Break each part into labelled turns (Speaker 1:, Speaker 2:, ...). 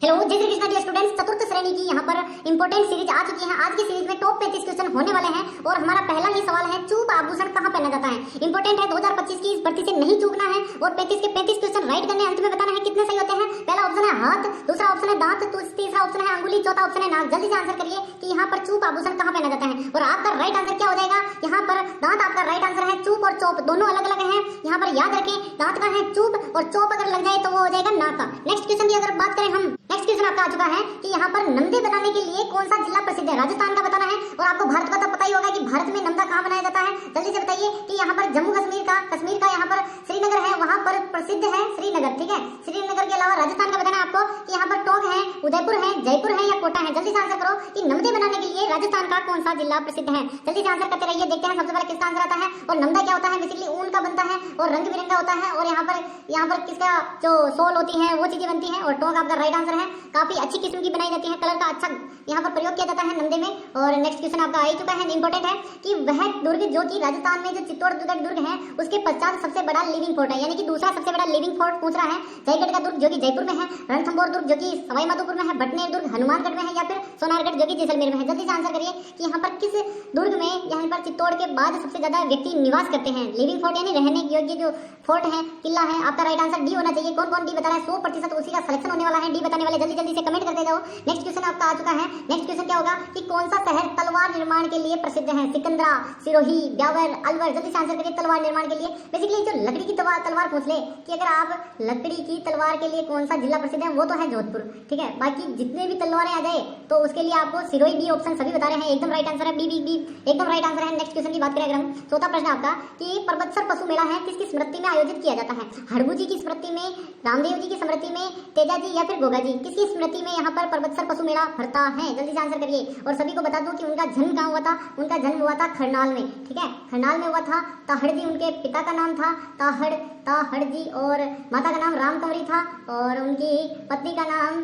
Speaker 1: Hello जय Shri Krishna dear students, चतुर्थ श्रेणी की यहाँ पर इंपॉर्टेंट सीरीज आ चुकी है। आज की सीरीज में टॉप 35 क्वेश्चन होने वाले हैं और हमारा पहला ही सवाल है, चूप आभूषण कहाँ पहना जाता है। इंपॉर्टेंट है, 2025 की इस भर्ती से नहीं चूकना है और 35 के 35 क्वेश्चन राइट करने, अंत में बताना है कितने सही होते हैं। पहला ऑप्शन है हाथ, दूसरा ऑप्शन है दांत, तीसरा ऑप्शन है अंगुली, चौथा ऑप्शन है नाक। जल्दी से आंसर करिए कि यहाँ पर चूप आभूषण कहाँ पहना जाता है और आपका राइट आंसर क्या हो जाएगा। यहाँ पर दांत आपका राइट आंसर है, चूप और चौप दोनों अलग अलग है। यहाँ पर याद रखें, दांत का है चूप और चौप अगर लग जाए तो वो हो जाएगा नाक का। नेक्स्ट क्वेश्चन की अगर बात करें हम, नेक्स्ट क्वेश्चन आपका आ चुका है कि यहाँ पर नमदे बनाने के लिए कौन सा जिला प्रसिद्ध है। राजस्थान का बताना है और आपको भारत का तो पता ही होगा कि भारत में नमदा कहाँ बनाया जाता है। जल्दी से बताइए कि यहाँ पर जम्मू कश्मीर का यहाँ पर श्रीनगर है, वहाँ पर प्रसिद्ध है श्रीनगर। ठीक है, श्रीनगर के अलावा राजस्थान का बताना है आपको कि यहाँ पर टोंक है, उदयपुर है, जयपुर है या कोटा है। जल्दी से आंसर करो कि नमदे बनाने के लिए राजस्थान का कौन सा जिला प्रसिद्ध है। जल्दी से आंसर करते रहिए, देखते हैं सबसे पहले किसका आंसर आता है। और नमदा क्या होता है, बेसिकली ऊन का बनता है और रंग बिरंगा होता है और यहाँ पर किसका जो सोल होती है वो चीजें बनती है। और टोंक आपका राइट आंसर है, काफी अच्छी किस्म की बनाई जाती है, कलर का अच्छा यहाँ पर प्रयोग किया जाता है नमदे में। और नेक्स्ट क्वेश्चन आपका आ ही चुका है, इंपॉर्टेंट है कि वह दुर्ग जो कि राजस्थान में जो चित्तौड़गढ़ दुर्ग है उसके पश्चात सबसे बड़ा लिविंग फोर्ट है, यानी कि दूसरा सबसे बड़ा लिविंग फोर्ट पूछ रहा है। जयगढ़ का दुर्ग जो कि जयपुर में है, रणथंभौर दुर्ग जो कि सवाई माधोपुर में है, भटनेर दुर्ग हनुमानगढ़ में है या फिर सोनारगढ़ जो कि जैसलमेर में है। जल्दी से आंसर करिए कि यहाँ पर किस दुर्ग में, यहाँ पर चित्तौड़ के बाद सबसे ज्यादा व्यक्ति निवास करते हैं। लिविंग फोर्ट यानी रहने योग्य जो फोर्ट है, किला है। आपका राइट आंसर डी होना चाहिए। कौन कौन डी बता रहा है, 100% उसी का सिलेक्शन होने वाला है। डी बताने वाले जल्दी जल्दी से कमेंट करते जाओ। नेक्स्ट क्वेश्चन आपका आ चुका है। नेक्स्ट क्वेश्चन क्या होगा कि कौन सा शहर तलवार निर्माण के लिए प्रसिद्ध है। सिकंदरा, सिरोही, ब्यावर, अलवर। जल्दी से आंसर करिए तलवार निर्माण के लिए। बेसिकली जो लकड़ी की तलवार पूछ ले कि अगर आप लकड़ी की तलवार के लिए कौन सा जिला प्रसिद्ध है, वो तो है जोधपुर। ठीक है, बाकी जितने भी तलवारें आ जाए तो उसके लिए आपको सिरोही, बी ऑप्शन सभी बता रहे हैं, एकदम राइट आंसर है। बी बी बी एकदम राइट आंसर है। नेक्स्ट क्वेश्चन की बात करें अगर हम, चौथा प्रश्न आपका कि परबतसर पशु मेला है किसकी स्मृति में आयोजित किया जाता है। हड़बू जी की स्मृति में, रामदेव जी की स्मृति में, तेजा जी या फिर गोगा जी, किसकी स्मृति में यहाँ पर परबतसर पशु मेला भरता है। जल्दी से आंसर करिए और सभी को बता दूं कि उनका जन्म कहाँ हुआ था। उनका जन्म हुआ था खरनाल में। ठीक है, खरनाल में हुआ था। ताहड़ जी उनके पिता का नाम था, ताहड़ जी, और माता का नाम रामकंवरी था और उनकी पत्नी का नाम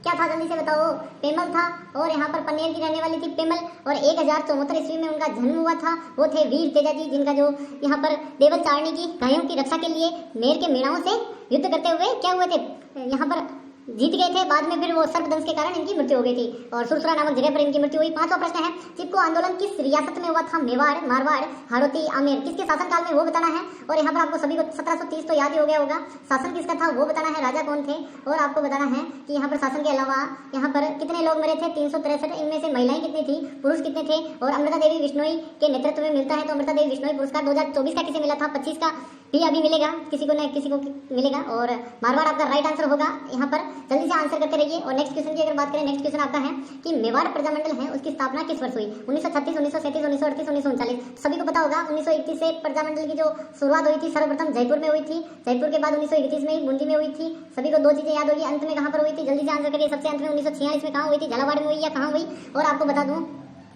Speaker 1: क्या था, जल्दी से बताओ। पेमल था और यहाँ पर पनेर की रहने वाली थी पेमल। और 1074 ईस्वी में उनका जन्म हुआ था। वो थे वीर तेजा जी, जिनका जो यहाँ पर देवल चारणी की गायों की रक्षा के लिए मेर के मेढ़ाओं से युद्ध करते हुए क्या हुए थे, यहाँ पर जीत गए थे। बाद में फिर वो सर्पदंश के कारण इनकी मृत्यु हो गई थी और सुरसुरा नामक जगह पर इनकी मृत्यु हुई। पांचवा प्रश्न है, चिपको आंदोलन किस रियासत में हुआ था। मेवाड़, मारवाड़, हाड़ौती, आमेर, किसके शासनकाल में वो बताना है। और यहाँ पर आपको सभी को 1730 तो याद ही हो गया होगा। शासन किसका था वो बताना है, राजा कौन थे। और आपको बताना है कि यहाँ पर शासन के अलावा यहाँ पर कितने लोग मरे थे, 363। इनमें से महिलाएं कितनी थी, पुरुष कितने थे। और अमृता देवी बिश्नोई के नेतृत्व में मिलता है, तो अमृता देवी बिश्नोई पुरस्कार 2024 का किसे मिला था, 25 का भी अभी मिलेगा, किसी को न किसी को मिलेगा। और मारवाड़ आपका राइट आंसर होगा यहाँ पर। जल्दी से आंसर करते रहिए। और नेक्स्ट क्वेश्चन की अगर बात करें, नेक्स्ट क्वेश्चन आपका है कि मेवाड़ प्रजामंडल है उसकी स्थापना किस वर्ष हुई। 1936, 1937, 1938, 1939। सभी को पता होगा 1931 से प्रजामंडल की जो शुरुआत हुई थी सर्वप्रथम जयपुर में हुई थी। जयपुर के बाद 1931 में ही बूंदी में हुई थी। सभी को दो चीजें याद होगी, अंत में कहाँ पर हुई थी, जल्दी से आंसर करिए। सबसे अंत में 1946 में कहाँ हुई थी, झालावाड़ में हुई या कहाँ हुई। और आपको बता दूं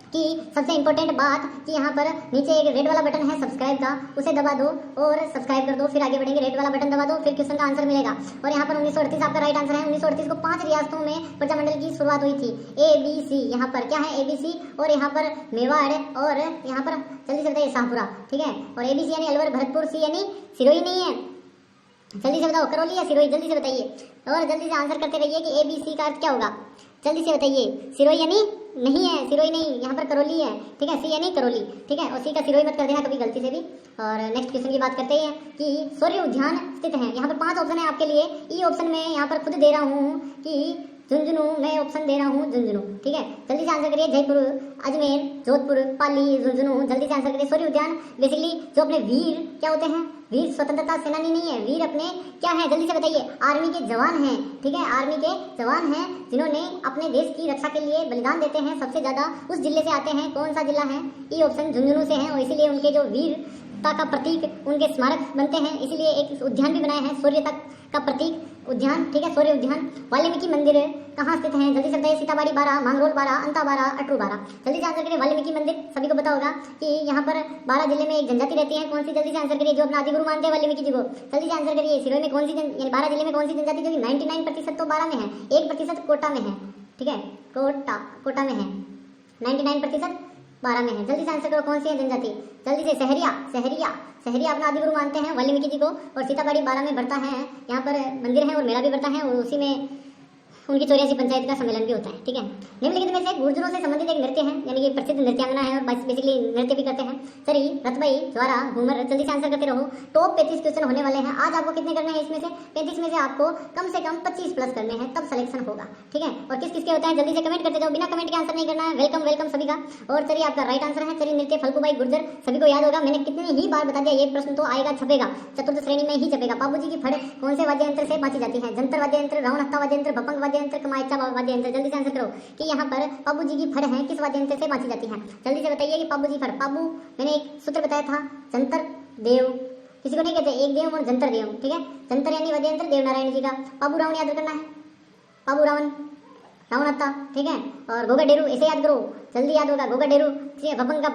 Speaker 1: कि सबसे इंपॉर्टेंट बात कि यहाँ पर नीचे एक रेड वाला बटन है सब्सक्राइब का, उसे दबा दो और सब्सक्राइब कर दो, फिर आगे बढ़ेंगे। रेड वाला बटन दबा दो, फिर क्वेश्चन का आंसर मिलेगा। और यहाँ पर 1938 आपका राइट आंसर है। 1938 को 5 रियासतों में प्रजामंडल की शुरुआत हुई थी। ABC यहाँ पर क्या है, ABC। और यहाँ पर मेवाड़ और यहाँ पर जल्दी से बताइए शाहपुरा। ठीक है, और ABC यानी अलवर, भरतपुर, C यानी सिरोही नहीं है। जल्दी से बताओ, करौली या सिरोही, जल्दी से बताइए। और जल्दी से आंसर करते रहिए कि ABC का अर्थ क्या होगा, जल्दी से बताइए। सिरोही यानी नहीं है, सिरोही नहीं, यहाँ पर करौली है। ठीक है, C यानी करौली। ठीक है, और C का सिरोही मत कर देना कभी गलती से भी। और नेक्स्ट क्वेश्चन की बात करते हैं कि सूर्य उद्यान स्थित है। यहाँ पर 5 ऑप्शन है आपके लिए। ई ऑप्शन में यहाँ पर खुद दे रहा हूँ कि झुंझुनू, मैं ऑप्शन दे रहा हूँ झुंझुनू। ठीक है, जल्दी से आंसर करिए। जयपुर, अजमेर, जोधपुर, पाली, झुंझुनू। जल्दी से आंसर करिए। सूर्य उद्यान बेसिकली जो अपने वीर क्या होते हैं, वीर स्वतंत्रता सेनानी नहीं है, वीर अपने क्या है, जल्दी से बताइए। आर्मी के जवान हैं। ठीक है, आर्मी के जवान हैं जिन्होंने अपने देश की रक्षा के लिए बलिदान देते हैं। सबसे ज्यादा उस जिले से आते हैं। कौन सा जिला है, ई ऑप्शन झुंझुनू से है। और इसीलिए उनके जो वीरता का प्रतीक उनके स्मारक बनते हैं, इसीलिए एक उद्यान भी बनाया है सूर्य तक का प्रतीक उद्यान। ठीक है, सूर्य उद्यान। वाल्मीकि मंदिर कहाँ स्थित है, जल्दी से बताइए। सीताबाड़ी 12, मांगरोल 12, अंता 12, अटरू 12। जल्दी से आंसर करिए। वाल्मीकि मंदिर सभी को पता होगा कि यहाँ पर 12 जिले में एक जनजाति रहती है। कौन सी, जल्दी से आंसर करिए। जो अपना आदिगुरु मानते हैं वाल्मीकि जी को। जल्दी से आंसर करिए। सिरोही में कौन सी यानी 12 जिले में कौन सी जनजाति, जो कि 99% तो 12 में है, 1% कोटा में है। ठीक है, कोटा में है, 99% 12 में है। जल्दी से आंसर करो, कौन सी है जनजाति, जल्दी से। सहरिया अपना आदिगुरु मानते हैं वाल्मीकि जी को। और सीताबाड़ी 12 में बढ़ता है, यहाँ पर मंदिर है और मेला भी बढ़ता है और उसी में उनकी 84 पंचायत का सम्मेलन भी होता है। ठीक है, निम्नलिखित में से गुर्जरों से संबंधित एक नृत्य है, यानी कि प्रसिद्ध नृत्यांगना है और बेसिकली नृत्य भी करते हैं। सरी, रतबई, ज्वारा, घूमर, जल्दी से आंसर करते रहो। टॉप 35 क्वेश्चन होने वाले हैं। आज आपको कितने करने हैं इसमें से? 35 में से आपको कम से कम 25 प्लस करने हैं, तब सिलेक्शन होगा। ठीक है, और किस किसके होता है जल्दी से कमेंट करते जाओ, बिना कमेंट के आंसर नहीं करना है। वेलकम वेलकम सभी का। और चलिए आपका राइट आंसर है चरी नृत्य फल्गुबाई गुर्जर। सभी को याद होगा, मैंने कितनी ही बार बता दिया, ये प्रश्न तो आएगा, छपेगा, चतुर्थ श्रेणी में ही छपेगा। बाबूजी की फड़ कौन से वाद्य यंत्र से बांची जाती है? जंतर वाद्य यंत्र, रावण हत्ता वाद्य यंत्र, भपंग वाद्य यंत्र, कमायचा वाद्य यंत्र। जल्दी से आंसर करो कि यहाँ पर पाबू जी की फड़ है किस वाद्य यंत्र से बांची जाती है? जल्दी से बताइए कि पाबू जी फड़, पाबू मैंने एक सूत्र बताया था, जंतर देव, किसी को नहीं कहते एक देव और जंतर देव। ठीक है, जंतर यानी वाद्य यंत्र देव नारायण जी का। पाबू रावण याद करना है, पाबू रावण, रावण हत्ता। ठीक है, और गोगा डेरू ऐसे याद करो, जल्दी याद होगा, गोगा डेरू। ठीक है, भपंग का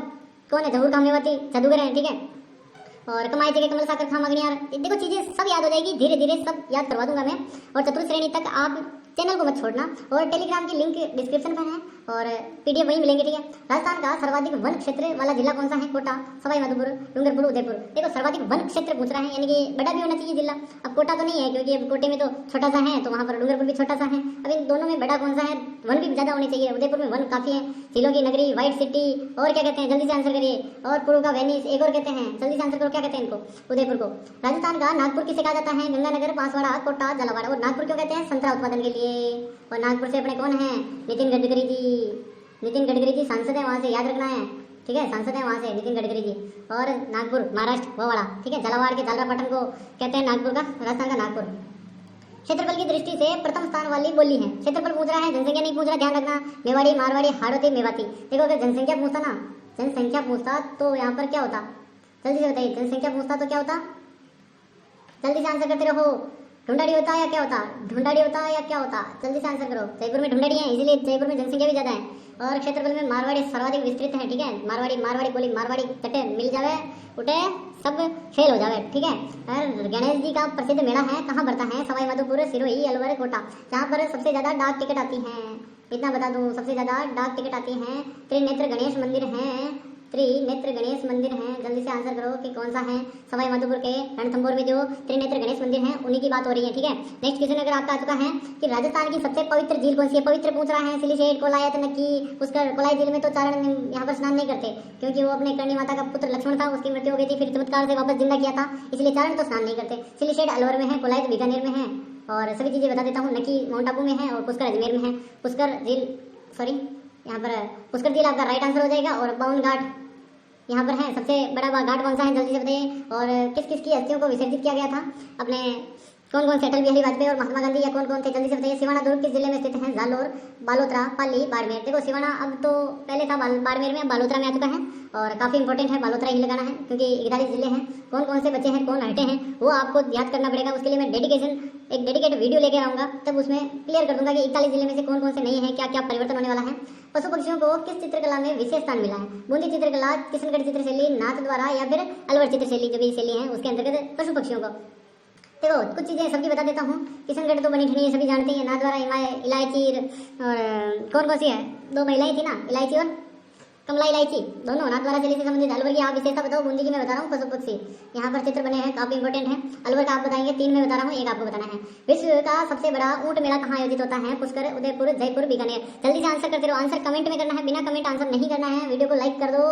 Speaker 1: कौन है? जहूर कामनेवाती जादूगर है। ठीक है, और कमाए थे कमल साकर खाम अग्नियार। देखो चीजें सब याद हो जाएगी, धीरे धीरे सब याद करवा दूंगा मैं। और चतुर्थ श्रेणी तक आप चैनल को मत छोड़ना, और टेलीग्राम की लिंक डिस्क्रिप्शन में है और पीडीएफ वहीं मिलेंगे। ठीक है, राजस्थान का सर्वाधिक वन क्षेत्र वाला जिला कौन सा है? कोटा, सवाई माधोपुर, डूंगरपुर, उदयपुर। देखो सर्वाधिक वन क्षेत्र पूछ रहा है, यानी कि बड़ा भी होना चाहिए जिला। अब कोटा तो नहीं है क्योंकि अब कोटे में तो छोटा सा है, तो वहाँ पर डूंगरपुर भी छोटा सा है। अब इन दोनों में बड़ा कौन सा है? वन भी ज्यादा होने चाहिए। उदयपुर में वन काफी है, झीलों की नगरी, व्हाइट सिटी, और क्या कहते हैं? जल्दी से आंसर करिए। और पूर्व का वेनिस, एक और कहते हैं, जल्दी से आंसर करो, क्या कहते हैं इनको? उदयपुर को। राजस्थान का नागपुर किसे कहा जाता है? गंगानगर, बांसवाड़ा, कोटा, झालावाड़। और नागपुर क्यों कहते हैं? संतरा उत्पादन के लिए। और नागपुर से अपने कौन है? नितिन गडकरी जी। नितिन गडकरी जी सांसद है, वहां से याद रखना है। ठीक है, सांसद है वहां से नितिन गडकरी जी। और नागपुर महाराष्ट्र वो वाला। ठीक है, झालावाड़ के झालरापाटन को कहते हैं नागपुर का, राजस्थान का नागपुर। क्षेत्रफल की दृष्टि से प्रथम स्थान वाली बोली है। क्षेत्रफल पूछ रहा है, जनसंख्या नहीं पूछ रहा, ध्यान रखना। मेवाड़ी, मारवाड़ी, हाड़ौती, मेवाती। देखो अगर जनसंख्या पूछता ना, जनसंख्या पूछता तो यहाँ पर क्या होता? जल्दी से बताइए, जनसंख्या पूछता तो क्या होता? जल्दी से आंसर करते रहो। ढूंढाड़ी होता या क्या होता? ढूंढाड़ी होता या क्या होता? जल्दी से आंसर करो। जयपुर में ढूंढाड़ी है, इसीलिए जयपुर में जनसंख्या भी ज्यादा है। और क्षेत्रफल में मारवाड़ी सर्वाधिक विस्तृत है। ठीक है, मारवाड़ी, मारवाड़ी बोली, मारवाड़ी कटे मिल जावे उठे सब फेल हो जावे। ठीक है, और गणेश जी का प्रसिद्ध मेला है, कहाँ बढ़ता है? सवाई माधोपुर, सिरोही, अलवर, कोटा, जहाँ पर सबसे ज्यादा डाक टिकट आती है। इतना बता दूं, सबसे ज्यादा डाक टिकट आती है। त्रिनेत्र गणेश मंदिर है, त्रिनेत्र गणेश मंदिर है। जल्दी से आंसर करो कि कौन सा है? सवाई माधोपुर के रणथंभौर में जो त्रिनेत्र गणेश मंदिर है उन्हीं की बात हो रही है। ठीक है, नेक्स्ट क्वेश्चन अगर आपका आ चुका है कि राजस्थान की सबसे पवित्र झील कौन सी है? पवित्र पूछ रहा है, सिलीशेट, कोलायत, नक्की, पुष्कर। कोलाई झील में तो चारण यहाँ पर स्नान नहीं करते क्योंकि वो अपने कर्णी माता का पुत्र लक्ष्मण था, उसकी मृत्यु हो गई थी, फिर चमत्कार से वापस जिंदा किया था, इसलिए चारण तो स्नान नहीं करते। सिलीशेट अलवर में है, कोलायत बीकानेर में है, और सभी चीजें बता देता हूँ। नक्की माउंट आबू में है, और पुष्कर अजमेर में है। पुष्कर झील, सॉरी यहाँ पर पुष्कर झील आपका राइट आंसर हो जाएगा। और बाउन घाट यहाँ पर है। सबसे बड़ा घाट कौन सा है? जल्दी से बताइए। और किस किस की हस्तियों को विसर्जित किया गया था? अपने कौन कौन से? अटल बिहारी वाजपेयी और महात्मा गांधी, या कौन कौन थे? जल्दी से बताइए। सिवाना दुर्ग किस जिले में स्थित है? जालोर, बालोतरा, पाली, बाड़मेर। देखो सिवाना अब तो पहले था बाड़मेर में, अब बालोतरा में आ चुका है, और काफी इंपॉर्टेंट है, बालोतरा ही लगाना है क्योंकि 41 जिले हैं। कौन कौन से बचे हैं, कौन हटे हैं, वो आपको याद करना पड़ेगा। उसके लिए मैं एक डेडिकेटेड वीडियो लेके आऊंगा, तब उसमें क्लियर कर दूंगा कि 41 जिले में से कौन कौन से नहीं है, क्या क्या परिवर्तन होने वाला है। पशु पक्षियों को किस चित्रकला में विशेष स्थान मिला है? बूंदी चित्रकला, किशनगढ़ चित्रशैली, नाथ द्वारा, या फिर अलवर चित्रशैली, जो भी शैली है उसके अंतर्गत पशु पक्षियों को। देखो कुछ चीजें सबकी बता देता हूँ। किशनगढ़ तो बनी ठनी है, सभी जानते हैं। नाथ द्वारा, इलायची, और कौन कौन सी है? दो महिलाएं थी ना, इलायची और कमला इलायची, दोनों नाथ द्वारा शैली से संबंधित। अलवर की आप विशेषता बताओ। बूंदी की मैं बता रहा हूँ, पशु पक्षी यहाँ पर चित्र बने हैं, काफी इंपॉर्टेंट है। अलवर का आप बताएंगे, 3 में बता रहा हूँ, एक आपको बताना है। विश्व का सबसे बड़ा ऊंट मेला कहाँ आयोजित होता है? पुष्कर, उदयपुर, जयपुर, बीकानेर। जल्दी से आंसर करते रहो। आंसर कमेंट में करना है, बिना कमेंट आंसर नहीं करना है। वीडियो को लाइक कर दो,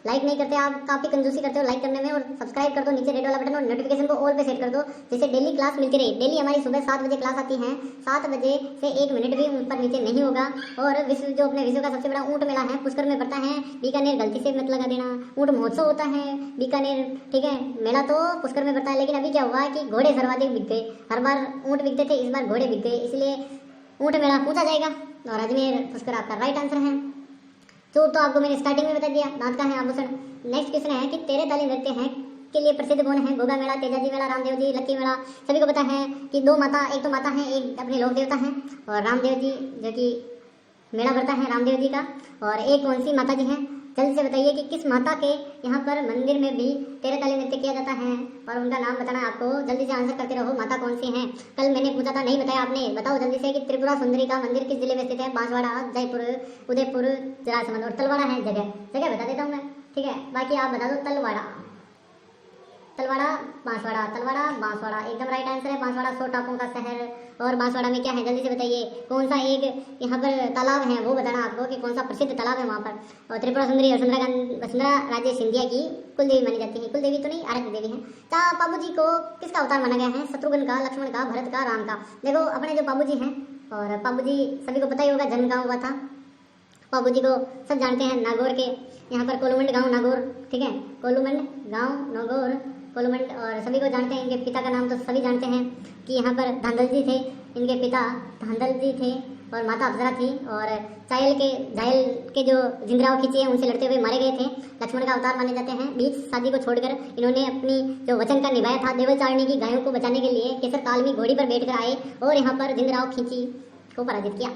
Speaker 1: लाइक नहीं करते आप, काफी कंजूसी करते हो लाइक करने में। और सब्सक्राइब कर दो, नीचे रेड वाला बटन, और नोटिफिकेशन को ऑल पे सेट कर दो, जिससे डेली क्लास मिलती रही। डेली हमारी सुबह 7 बजे क्लास आती है, 7 बजे से 1 मिनट भी ऊपर नीचे नहीं होगा। और विश्व जो अपने विश्व का सबसे बड़ा ऊंट मेला है पुष्कर में पड़ता है। बीकानेर गलती से मत लगा देना, ऊंट महोत्सव होता है बीकानेर। ठीक है, मेला तो पुष्कर में पड़ता है, लेकिन अभी क्या हुआ कि घोड़े सर्वाधिक बिक गए। हर बार ऊंट बिकते थे, इस बार घोड़े बिक गए, इसलिए ऊंट मेला पूछा जाएगा। और अजमेर पुष्कर आपका राइट आंसर है। चोर तो आपको मैंने स्टार्टिंग में बता दिया, नाथ का है आभूषण। नेक्स्ट क्वेश्चन है कि तेरे ताली नृत्य है के लिए प्रसिद्ध कौन है? गोगा मेला, तेजाजी मेला, रामदेव जी, लक्की मेला। सभी को पता है कि 2 माता, एक तो माता है, एक अपने लोक देवता है, और रामदेव जी जो कि मेला भरता है रामदेव जी का। और एक कौन सी माता जी हैं? जल्दी से बताइए कि किस माता के यहाँ पर मंदिर में भी तेरे ताली नृत्य किया जाता है, और उनका नाम बताना है आपको। जल्दी से आंसर करते रहो, माता कौन सी है? कल मैंने पूछा था, नहीं बताया आपने, बताओ जल्दी से कि त्रिपुरा सुंदरी का मंदिर किस जिले में स्थित है? बांसवाड़ा, जयपुर, उदयपुर, जरासंध। और तलवाड़ा है जगह, जगह बता देता हूँ मैं। ठीक है, बाकी आप बता दो। तलवाड़ा, तलवाड़ा बांसवाड़ा, तलवाड़ा बांसवाड़ा एकदम राइट आंसर है। बांसवाड़ा 100 टापुओं का शहर। और बांसवाड़ा में क्या है जल्दी से बताइए, कौन सा एक यहाँ पर तालाब है वो बताना आपको कि कौन सा प्रसिद्ध तालाब है वहाँ पर। और त्रिपुरा सुंदरी वसुंधरा राजे सिंधिया की कुल देवी मानी जाती है। कुल देवी तो नहीं, आराध्य देवी है। पापू जी को किसका अवतार माना गया है? शत्रुघ्न का, लक्ष्मण का, भरत का, राम का। देखो अपने जो पापू जी हैं, और पापू जी सभी को पता ही होगा जन्म कहाँ हुआ था। पापू जी को सब जानते हैं, नागौर के यहाँ पर कोलुमंड गांव नागौर, ठीक है, कोलुमंड गांव नागौर कोलुमंड। और सभी को जानते हैं, इनके पिता का नाम तो सभी जानते हैं कि यहाँ पर धांधल जी थे। इनके पिता धांधल जी थे और माता अप्सरा थी। और झायल के जो जिंदराव खींची है उनसे लड़ते हुए मारे गए थे। लक्ष्मण का अवतार माने जाते हैं। बीच शादी को छोड़कर इन्होंने अपनी जो वचन का निभाया था, देवल चारणी की गायों को बचाने के लिए केसर ताल में घोड़ी पर बैठकर आए और यहाँ पर जिंदराव खींची को पराजित किया।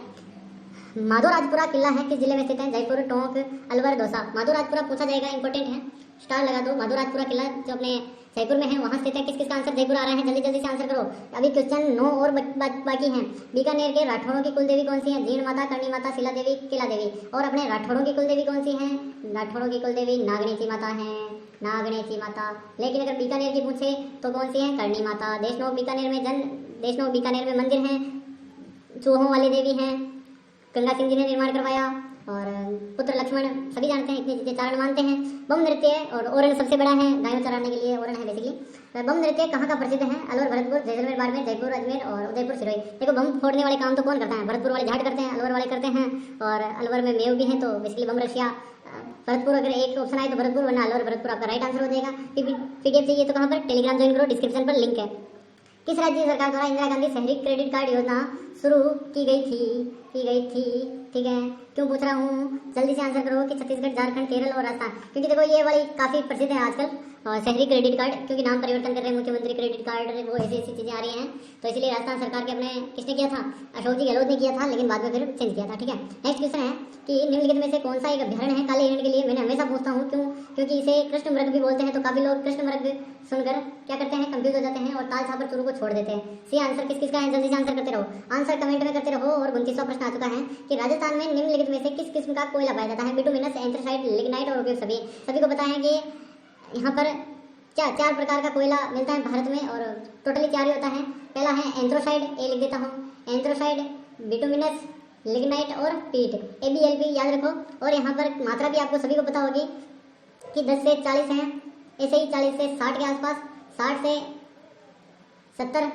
Speaker 1: माधोराजपुरा किला है किस जिले में स्थित है? जयपुर, टोंक, अलवर, दौसा। माधोराजपुरा पूछा जाएगा, इंपॉर्टेंट है, स्टार लगा दो। माधोराजपुरा किला जो अपने जयपुर में है वहां स्थित है। किस किस का आंसर जयपुर आ रहा है? जल्दी जल्दी से आंसर करो, अभी क्वेश्चन 9 और बाकी हैं। बीकानेर के राठौरों की कुल देवी कौन सी है? जीण माता, करणी माता, शिला देवी, किला देवी। और अपने राठौरों की कुल देवी कौन सी है? राठौरों की कुल देवी नागणेची माता है, नागणेची माता। लेकिन अगर बीकानेर की पूछे तो कौन सी है? करणी माता। देशनोक बीकानेर में मंदिर है, चूहों वाली देवी है, गंगा सिंह जी ने निर्माण करवाया। और पुत्र लक्ष्मण सभी जानते हैं, इतनी चीजें चारण मानते हैं। बम नृत्य और ओरन सबसे बड़ा है, गायों चराने के लिए ओरन है बेसिकली। बम नृत्य कहाँ का प्रसिद्ध है? अलवर, भरतपुर, जैसलमेर, बाड़मेर, जयपुर, अजमेर और उदयपुर, सिरोही। देखो बम फोड़ने वाले काम तो कौन करता है? भरतपुर वाले झाट करते हैं, अलवर वाले करते हैं। और अलवर में मेव भी है तो बेसिकली बम रशिया। भरतपुर अगर एक ऑप्शन आए तो भरतपुर, वरना अलवर। भरतपुर आपका राइट आंसर हो जाएगा। पीडीएफ चाहिए तो कहाँ पर? टेलीग्राम ज्वाइन करो, डिस्क्रिप्शन पर लिंक है। किस राज्य सरकार द्वारा इंदिरा गांधी शहरी क्रेडिट कार्ड योजना शुरू की गई थी? ठीक है, क्यों पूछ रहा हूँ? जल्दी से आंसर करो कि छत्तीसगढ़, झारखंड, केरल और राजस्थान। क्योंकि देखो ये वाली काफी प्रसिद्ध है आजकल, और शहरी क्रेडिट कार्ड, क्योंकि नाम परिवर्तन कर रहे हैं, मुख्यमंत्री क्रेडिट कार्ड, वो ऐसी चीजें आ रही हैं, तो इसलिए राजस्थान सरकार के अपने किसने किया था? अशोक जी गहलोत ने किया था, लेकिन बाद में फिर चेंज किया था। ठीक है, नेक्स्ट क्वेश्चन है कि निम्नलिखित में से कौन सा एक अभ्यारण्य है काले हिरण के लिए? मैंने हमेशा पूछता हूँ, क्यों? क्योंकि इसे कृष्ण मृग भी बोलते हैं, तो काफी लोग कृष्ण मृग सुनकर क्या करते हैं? कंफ्यूज हो जाते हैं और ताल छापर चूरू को छोड़ देते हैं। सी आंसर किस किस का है? जल्दी से आंसर करते रहो, आंसर कमेंट में करते रहो। और 29वां प्रश्न आ चुका है कि राजस्थान में निम्नलिखित में से किस किस्म का कोयला पाया जाता है? बिटुमिनस, एंथ्रासाइट, लिग्नाइट और उपयुक्त। सभी को पता है कि यहाँ पर क्या 4 प्रकार का कोयला मिलता है भारत में, और टोटली 4 ही होता है। पहला है एंथ्रासाइड, ए लिख देता हूँ, एंथ्रासाइड, बिटुमिनस, लिग्नाइट और पीट, ABLP याद रखो। और यहाँ पर मात्रा भी आपको सभी को पता होगी कि 10 से 40 है, ऐसे ही 40 से 60 के आसपास, 60 से 70,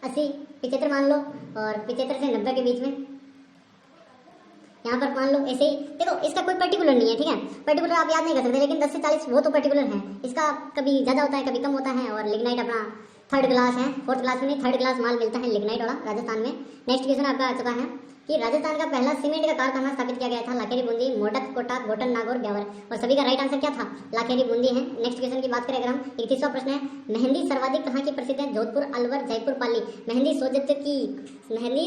Speaker 1: 80, 75 मान लो, और 75 से 90 के बीच में यहाँ पर मान लो। ऐसे ही देखो, इसका कोई पर्टिकुलर नहीं है, ठीक है, पर्टिकुलर आप याद नहीं कर सकते, लेकिन 10 से 40 वो तो पर्टिकुलर है। इसका कभी ज़्यादा होता है, कभी कम होता है। और लिग्नाइट अपना 3rd क्लास है, 4th क्लास में नहीं, 3rd क्लास माल मिलता है लिग्नाइट वाला राजस्थान में। नेक्स्ट क्वेश्चन आपका आ चुका है कि राजस्थान का पहला सीमेंट का कारखाना स्थापित किया गया था? लाखेरी, बूंदी, मोटक, कोटा, बोटन, नागौर, ब्यावर। और सभी का राइट आंसर क्या था? लाखेरी, बूंदी है। नेक्स्ट क्वेश्चन की बात करें अगर हम, 31वां प्रश्न है, मेहंदी सर्वाधिक कहाँ की प्रसिद्ध है? जोधपुर, अलवर, जयपुर, पाली। मेहंदी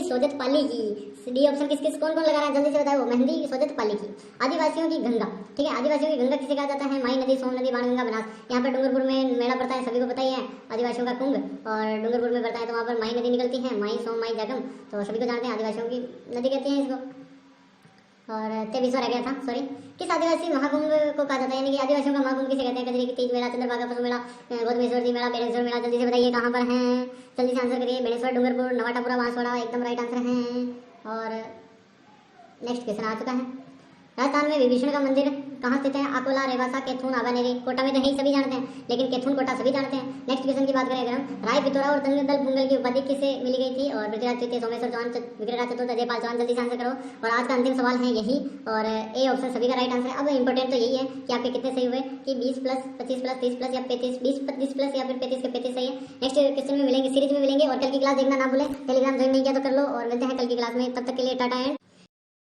Speaker 1: सोजत पाली की। डी ऑप्शन किस किस कौन कौन लगा रहा है? जल्दी से बताओ। मेहंदी सोजत पाली की। आदिवासियों की गंगा, ठीक है, आदिवासियों की गंगा किसे कहा जाता है? माई नदी, सोम नदी, बाणगंगा, बनास। यहाँ पर डूंगरपुर में मेला पड़ता है, सभी को पता ही है, आदिवासियों का कुंभ, और डूंगरपुर में पड़ता है, तो वहाँ पर माई नदी निकलती है, माई, सोम, माई, जागम, तो सभी को जानते हैं, आदिवासियों की नदी कहते हैं इसको। और 23वां रह गया था, सॉरी। किस आदिवासी महाकुंभ को कहा जाता है? यानी कि आदिवासियों का महाकुंभ किसे कहते हैं? कजरी की तीज मेला, चंद्रभागा पशु मेला, गौतमेश्वर जी मेला, बेणेश्वर मेला। जल्दी से बताइए कहाँ पर है? जल्दी से आंसर करिए। बेणेश्वर, डूंगरपुर, नवाटापुरा, बांसवाड़ा एकदम राइट आंसर है। और नेक्स्ट क्वेश्चन आ चुका है, राजस्थान में विभीषण का मंदिर कहाँ स्थित है? अकोला, रेवासा, कैथून, आबानेरी। कोटा में तो है सभी जानते हैं, लेकिन कैथून, कोटा सभी जानते हैं। नेक्स्ट क्वेश्चन की बात करें अगर हम, राय पिथौरा और तंगदल पुंगल की उपाधि किसे मिली गई थी? और पृथ्वीराज तृतीय, सोमेश्वर चौहान, विक्रराज चतुर्थ, अजयपाल चौहान। जल्दी से आंसर करो। और आज का अंतिम सवाल है यही, और ए ऑप्शन सभी का राइट आंसर है। अब इंपॉर्टेंट तो यही है कि आपके कितने सही हुए, कि 20 प्लस 25 प्लस 30 प्लस या 35, 20 25 प्लस या फिर 35 के 35 सही है। नेक्स्ट क्वेश्चन में मिलेंगे, सीरीज में मिलेंगे। और कल की क्लास देखना ना भूलें, टेलीग्राम ज्वाइन नहीं किया तो कर लो। और मिलते हैं कल की क्लास में, तब तक के लिए टाटा एंड